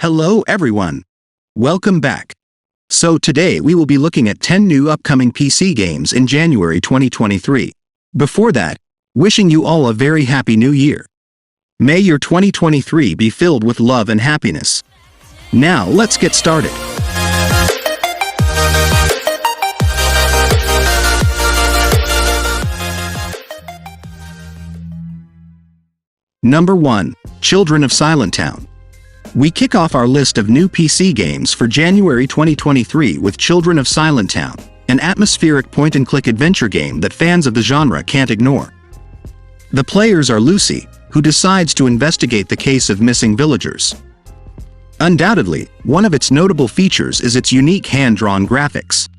Hello everyone. Welcome back. So today we will be looking at 10 new upcoming PC games in January 2023. Before that, wishing you all a very happy new year. May your 2023 be filled with love and happiness. Now let's get started. Number 1. Children of Silentown. We kick off our list of new PC games for January 2023 with Children of Silentown, an atmospheric point-and-click adventure game that fans of the genre can't ignore. The players are Lucy, who decides to investigate the case of missing villagers. Undoubtedly, one of its notable features is its unique hand-drawn graphics.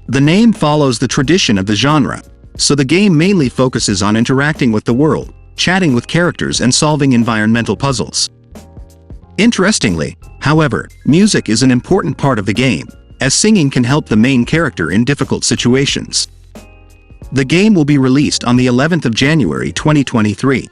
The name follows the tradition of the genre, so the game mainly focuses on interacting with the world, chatting with characters and solving environmental puzzles. Interestingly, however, music is an important part of the game, as singing can help the main character in difficult situations. The game will be released on the 11th of January 2023.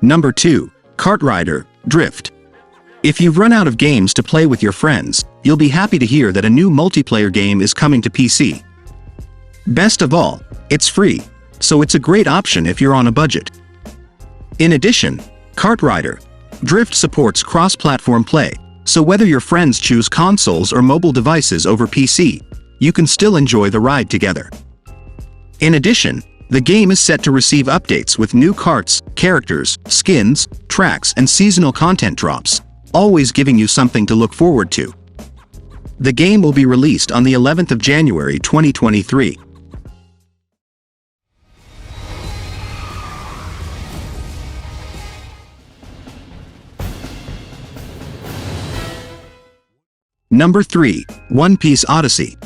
Number 2. Kart Rider Drift. If you've run out of games to play with your friends, you'll be happy to hear that a new multiplayer game is coming to PC. Best of all, it's free, so it's a great option if you're on a budget. In addition, Kart Rider Drift supports cross-platform play, so whether your friends choose consoles or mobile devices over PC, you can still enjoy the ride together. In addition, the game is set to receive updates with new karts, characters, skins, tracks, and seasonal content drops, always giving you something to look forward to. The game will be released on the 11th of January 2023. Number 3. Piece Odyssey.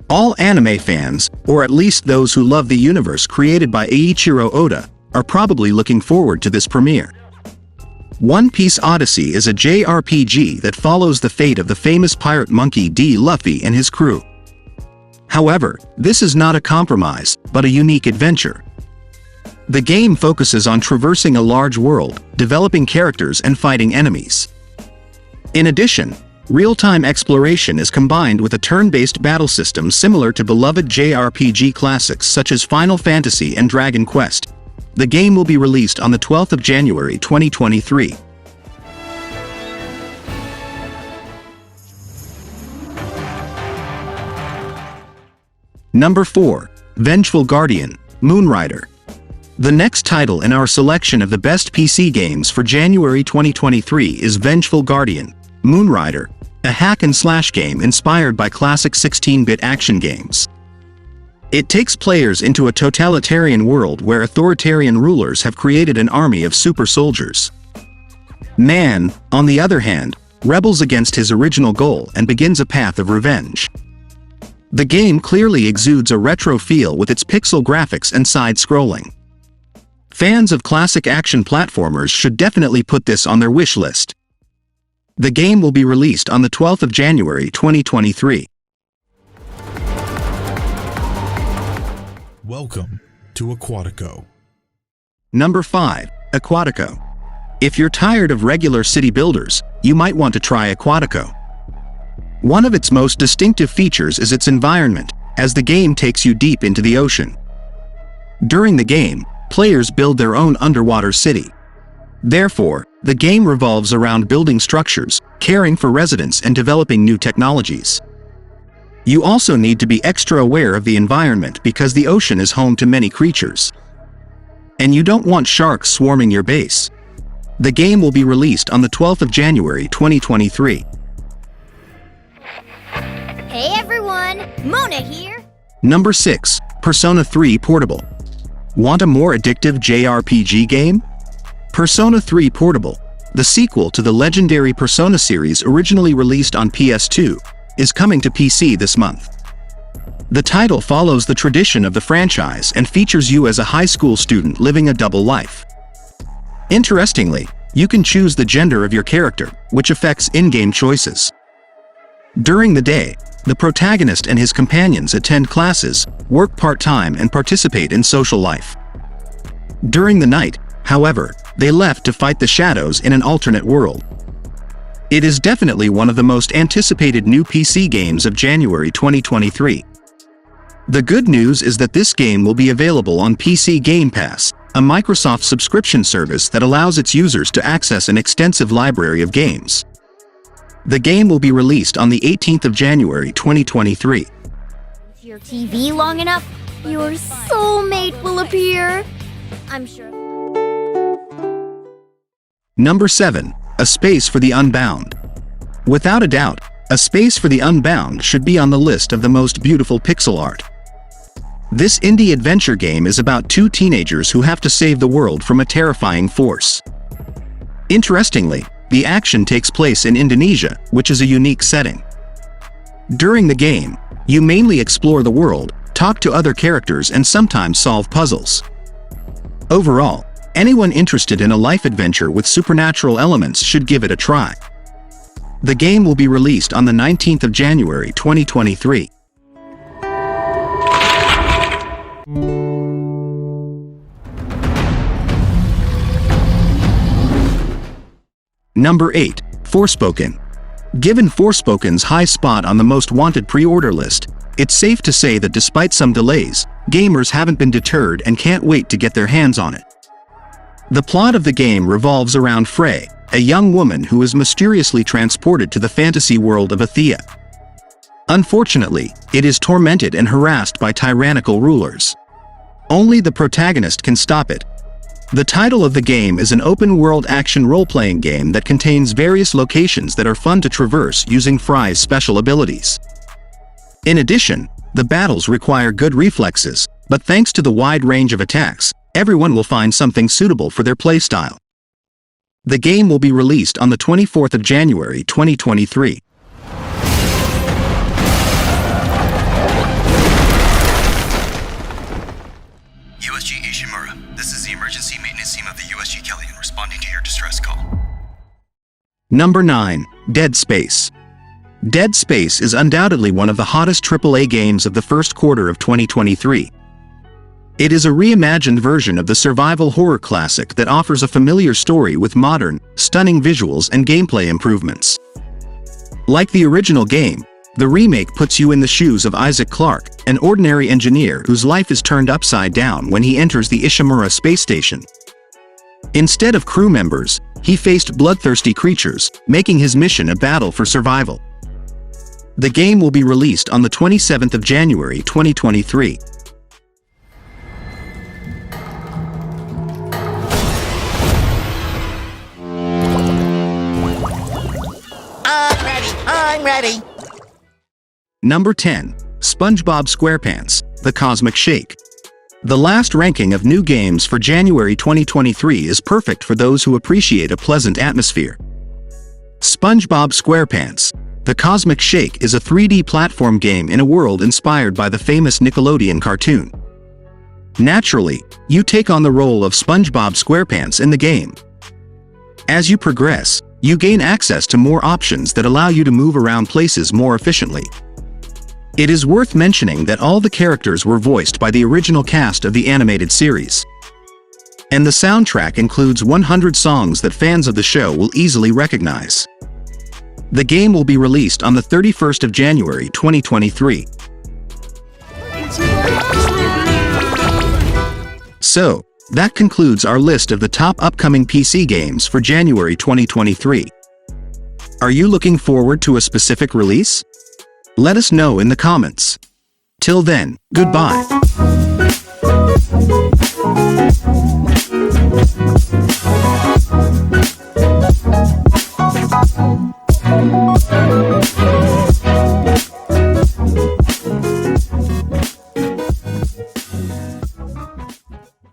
All anime fans, or at least those who love the universe created by Eiichiro Oda, are probably looking forward to this premiere. Piece Odyssey is a JRPG that follows the fate of the famous pirate monkey D. Luffy and his crew. However, this is not a compromise, but a unique adventure. The game focuses on traversing a large world, developing characters and fighting enemies. In addition, real-time exploration is combined with a turn-based battle system similar to beloved JRPG classics such as Final Fantasy and Dragon Quest. The game will be released on the 12th of January 2023. Number 4. Vengeful Guardian Moonrider. The next title in our selection of the best PC games for January 2023 is Vengeful Guardian Moonrider, a hack-and-slash game inspired by classic 16-bit action games. It takes players into a totalitarian world where authoritarian rulers have created an army of super soldiers. Man, on the other hand, rebels against his original goal and begins a path of revenge. The game clearly exudes a retro feel with its pixel graphics and side-scrolling. Fans of classic action platformers should definitely put this on their wish list. The game will be released on the 12th of January 2023. Welcome to Aquatico. Number 5. Aquatico. If you're tired of regular city builders, you might want to try Aquatico. One of its most distinctive features is its environment, as the game takes you deep into the ocean. During the game, players build their own underwater city. Therefore, the game revolves around building structures, caring for residents, and developing new technologies. You also need to be extra aware of the environment because the ocean is home to many creatures. And you don't want sharks swarming your base. The game will be released on the 12th of January 2023. Hey everyone, Mona here! Number 6. Persona 3 Portable. Want a more addictive JRPG game? Persona 3 Portable, the sequel to the legendary Persona series originally released on PS2, is coming to PC this month. The title follows the tradition of the franchise and features you as a high school student living a double life. Interestingly, you can choose the gender of your character, which affects in-game choices. During the day, the protagonist and his companions attend classes, work part-time and participate in social life. During the night, however, they left to fight the shadows in an alternate world. It is definitely one of the most anticipated new PC games of January 2023. The good news is that this game will be available on PC Game Pass, a Microsoft subscription service that allows its users to access an extensive library of games. The game will be released on the 18th of January 2023. Your TV long enough, your soulmate will appear. I'm sure. Number 7. A Space for the Unbound. Without a doubt, A Space for the Unbound should be on the list of the most beautiful pixel art. This indie adventure game is about two teenagers who have to save the world from a terrifying force. Interestingly, the action takes place in Indonesia, which is a unique setting. During the game, you mainly explore the world, talk to other characters and sometimes solve puzzles. Overall, anyone interested in a life adventure with supernatural elements should give it a try. The game will be released on the 19th of January 2023. Number 8. Forespoken. Given Forspoken's high spot on the most wanted pre-order list, it's safe to say that despite some delays, gamers haven't been deterred and can't wait to get their hands on it. The plot of the game revolves around Frey, a young woman who is mysteriously transported to the fantasy world of Athea. Unfortunately, it is tormented and harassed by tyrannical rulers. Only the protagonist can stop it. The title of the game is an open-world action role-playing game that contains various locations that are fun to traverse using Frey's special abilities. In addition, the battles require good reflexes, but thanks to the wide range of attacks, everyone will find something suitable for their playstyle. The game will be released on the 24th of January 2023. USG Ishimura, this is the emergency maintenance team of the USG Kellyan responding to your distress call. Number 9. Dead Space. Dead Space is undoubtedly one of the hottest AAA games of the first quarter of 2023. It is a reimagined version of the survival horror classic that offers a familiar story with modern, stunning visuals and gameplay improvements. Like the original game, the remake puts you in the shoes of Isaac Clarke, an ordinary engineer whose life is turned upside down when he enters the Ishimura space station. Instead of crew members, he faced bloodthirsty creatures, making his mission a battle for survival. The game will be released on the 27th of January 2023. I'm ready. Number 10. SpongeBob SquarePants, The Cosmic Shake. The last ranking of new games for January 2023 is perfect for those who appreciate a pleasant atmosphere. SpongeBob SquarePants, The Cosmic Shake is a 3D platform game in a world inspired by the famous Nickelodeon cartoon. Naturally, you take on the role of SpongeBob SquarePants in the game. As you progress, you gain access to more options that allow you to move around places more efficiently. It is worth mentioning that all the characters were voiced by the original cast of the animated series. And the soundtrack includes 100 songs that fans of the show will easily recognize. The game will be released on the 31st of January 2023. So, that concludes our list of the top upcoming PC games for January 2023. Are you looking forward to a specific release? Let us know in the comments. Till then, goodbye.